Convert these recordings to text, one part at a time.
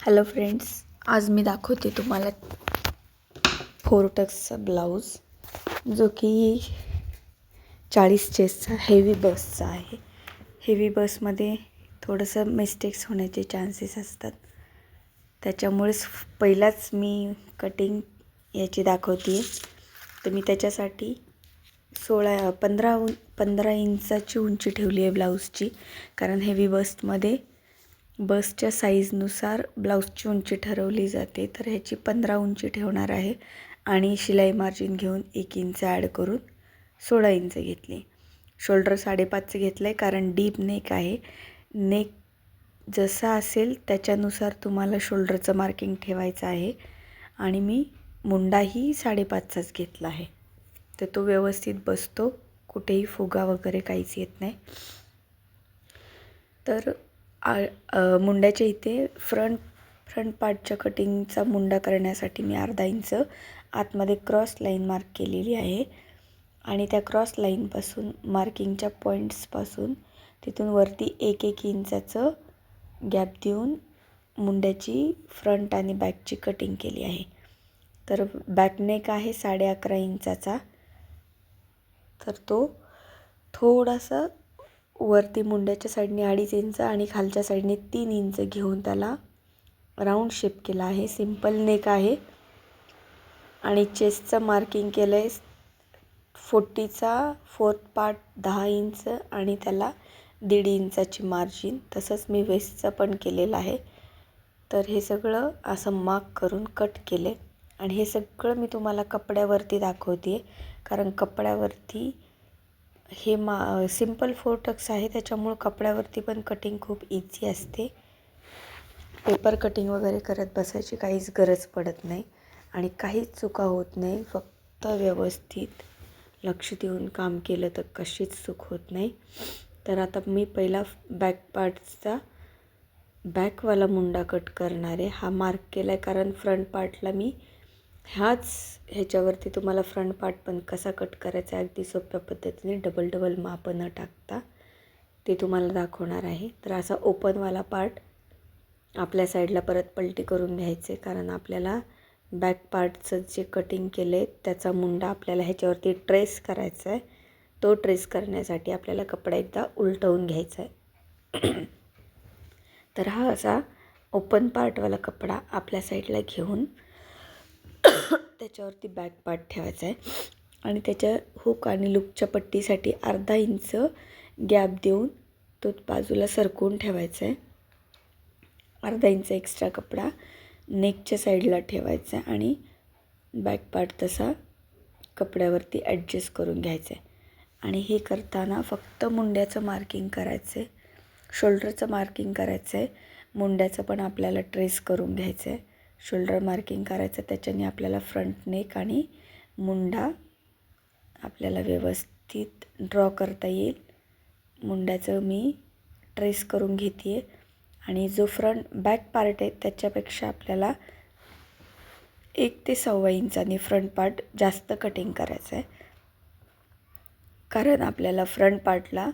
Hello friends, आज मी दाखवते तुम्हाला 4 टक्सचा ब्लाऊज जो की 40 चेस्टचा हेवी बसचा आहे. हेवी बसमध्ये थोडंसं मिस्टेक्स होण्याचे चान्सेस असतात, त्याच्यामुळेच पहिलाच मी कटिंग याची दाखवते. तर मी त्याच्यासाठी 15 इंचाची उंची ठेवली आहे ब्लाऊजची, कारण हेवी बसच्या साईजनुसार ब्लाऊजची उंची ठरवली जाते. तर ह्याची 15 उंची ठेवणार आहे आणि शिलाई मार्जिन घेऊन 1 इंच ॲड करून 16 इंच घेतली. शोल्डर 5.5 घेतलं आहे, कारण डीप नेक आहे. नेक जसा असेल त्याच्यानुसार तुम्हाला शोल्डरचं मार्किंग ठेवायचं आहे. आणि मी मुंडाही 5.5चाच घेतला आहे, तर तो व्यवस्थित बसतो, कुठेही फुगा वगैरे काहीच येत नाही. तर मुंड्याच्या इथे फ्रंट पार्टच्या कटिंगचा मुंडा करण्यासाठी मी अर्धा इंच आतमध्ये क्रॉस लाईन मार्क केलेली आहे. आणि त्या क्रॉस लाईनपासून मार्किंगच्या पॉईंट्सपासून तिथून वरती 1 इंचाचं गॅप देऊन मुंड्याची फ्रंट आणि बॅकची कटिंग केली आहे. तर बॅकनेक आहे 11.5 इंचाचा, तर तो थोडासा वरती मुंड्याच्या साईडने 2.5 इंच आणि खालच्या साईडने 3 इंच घेऊन त्याला राऊंड शेप केला आहे. सिंपल नेक आहे आणि चेस्टचं मार्किंग केलं आहे 40चा 4th पार्ट 10 इंच आणि त्याला 1.5 इंचाची मार्जिन. तसंच मी वेस्टचं पण केलेलं आहे. तर हे सगळं असं मार्क करून कट केले आणि हे सगळं मी तुम्हाला कपड्यावरती दाखवते, कारण कपड्यावरती हे सिंपल 4 टक्स आहे, त्याच्यामुळं कपड्यावरती पण कटिंग खूप इझी असते. पेपर कटिंग वगैरे करत बसायची काहीच गरज पडत नाही आणि काहीच चुका होत नाही. फक्त व्यवस्थित लक्ष देऊन काम केलं तर कशीच चूक होत नाही. तर आता मी पहिला बॅक पार्टचा बॅकवाला मुंडा कट करणार आहे. हा मार्क केला आहे कारण फ्रंट पार्टला मी ह्याच्यावरती तुम्हाला फ्रंट पार्ट पण कसा कट करायचा आहे अगदी सोप्या पद्धतीने डबल माप न टाकता ते तुम्हाला दाखवणार आहे. तर असा ओपनवाला पार्ट आपल्या साईडला परत पलटी करून घ्यायचे, कारण आपल्याला बॅक पार्टचं जे कटिंग केलं आहे त्याचा मुंडा आपल्याला ह्याच्यावरती ट्रेस करायचा आहे. तो ट्रेस करण्यासाठी आपल्याला कपडा एकदा उलटवून घ्यायचा आहे. तर हा असा ओपन पार्टवाला कपडा आपल्या साईडला घेऊन त्याच्यावरती बॅक पार्ट ठेवायचा आहे आणि त्याच्या हुक आणि लूपच्या पट्टीसाठी अर्धा इंच गॅप देऊन तो बाजूला सरकवून ठेवायचा आहे. अर्धा इंच एक्स्ट्रा कपडा नेकच्या साईडला ठेवायचा आहे आणि बॅक पार्ट तसा कपड्यावरती ॲडजस्ट करून घ्यायचं आहे. आणि हे करताना फक्त मुंड्याचं मार्किंग करायचं आहे, शोल्डरचं मार्किंग करायचं आहे. मुंड्याचं पण आपल्याला ट्रेस करून घ्यायचं आहे. शोल्डर मार्किंग करायचं, त्याच्याने आपल्याला फ्रंट नेक आणि मुंडा आपल्याला व्यवस्थित ड्रॉ करता येईल. मुंड्याचं मी ट्रेस करून घेते आहे आणि जो बॅक पार्ट आहे त्याच्यापेक्षा आपल्याला 1 ते 1.25 इंचाने फ्रंट पार्ट जास्त कटिंग करायचं आहे, कारण आपल्याला फ्रंट पार्टला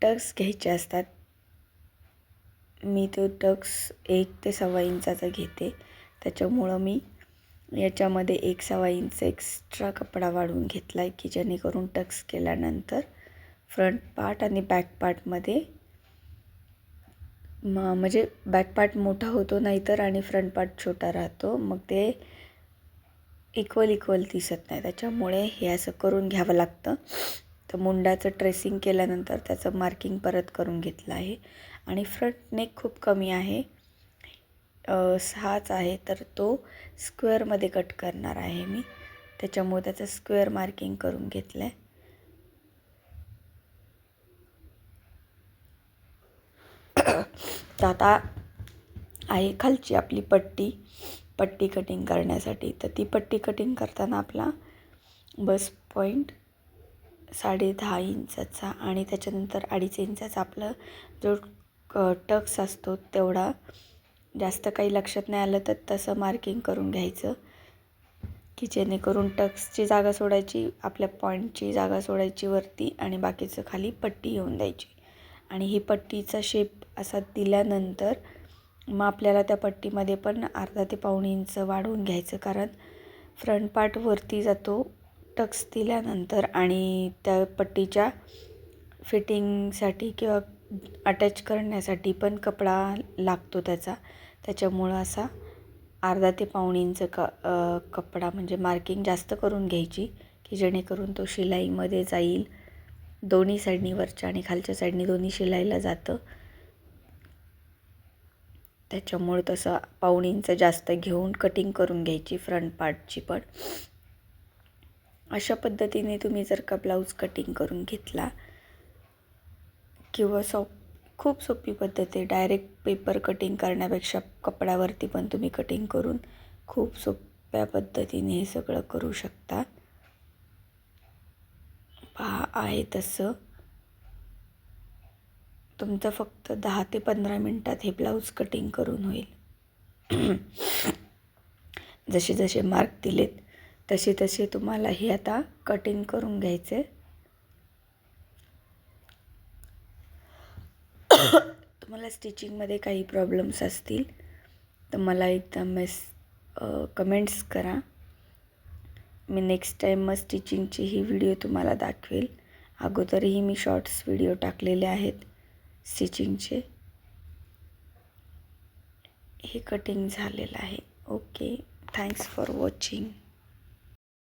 टक्स घ्यायचे असतात. मी तो टक्स 1 ते 1.25 इंचाचा घेते, त्याच्यामुळं मी याच्यामध्ये 1.25 इंच एक्स्ट्रा कपडा वाढवून घेतला आहे, की जेणेकरून टक्स केल्यानंतर फ्रंट पार्ट आणि बॅक पार्टमध्ये म्हणजे बॅक पार्ट मोठा होतो नाहीतर आणि फ्रंट पार्ट छोटा राहतो, मग ते इक्वल दिसत नाही. त्याच्यामुळे हे असं करून घ्यावं लागतं. तर मुंडाचं ट्रेसिंग केल्यानंतर त्याचं मार्किंग परत करून घेतलं आहे आणि फ्रंट नेक खूप कमी आहे, 6च आहे, तर तो स्क्वेअरमध्ये कट करणार आहे मी, त्याच्यामुळे त्याचं स्क्वेअर मार्किंग करून घेतलं आहे. तर आता आहे खालची आपली पट्टी कटिंग करण्यासाठी. तर ती पट्टी कटिंग करताना आपला बस पॉईंट 10.5 इंचाचा आणि त्याच्यानंतर 2.5 इंचाचा आपलं जो टक्स असतो तेवढा, जास्त काही लक्षात नाही आलं तर तसं मार्किंग करून घ्यायचं, की जेणेकरून टक्सची जागा सोडायची, आपल्या पॉईंटची जागा सोडायची वरती आणि बाकीचं खाली पट्टी येऊन द्यायची. आणि ही पट्टीचा शेप असा दिल्यानंतर मग आपल्याला त्या पट्टीमध्ये पण अर्धा ते पाऊण इंच वाढवून घ्यायचं, कारण फ्रंट पार्ट वरती जातो टक्स दिल्यानंतर आणि त्या पट्टीच्या फिटिंगसाठी किंवा अटॅच करण्यासाठी पण कपडा लागतो त्याच्यामुळं असा अर्धा ते पाऊण इंच कपडा म्हणजे मार्किंग जास्त करून घ्यायची, की जेणेकरून तो शिलाईमध्ये जाईल. दोन्ही साईडनी, वरच्या आणि खालच्या साईडनी दोन्ही शिलाईला जातं. त्याच्यामुळे तसं पाऊण इंच जास्त घेऊन कटिंग करून घ्यायची फ्रंट पार्टची पण. अशा पद्धतीने तुम्ही जर का ब्लाऊज कटिंग करून घेतला किंवा खूप सोपी पद्धत आहे, डायरेक्ट पेपर कटिंग करण्यापेक्षा कपड्यावरती पण तुम्ही कटिंग करून खूप सोप्या पद्धतीने हे सगळं करू शकता. पहा आहे तसं तुमचं फक्त 10 ते 15 मिनटात हे ब्लाऊज कटिंग करून होईल. जसे जसे मार्क दिलेत तसे तसे तुम्हाला हे आता कटिंग करून घ्यायचे. तुम्हाला स्टिचिंगमध्ये काही प्रॉब्लेम्स असतील तर मला एकदा कमेंट्स करा. मी नेक्स्ट टाईम मग स्टिचिंगची ही व्हिडिओ तुम्हाला दाखवेल. अगोदरही मी शॉर्ट्स व्हिडिओ टाकलेले आहेत स्टिचिंगचे. हे कटिंग झालेलं आहे. Okay, thanks for watching.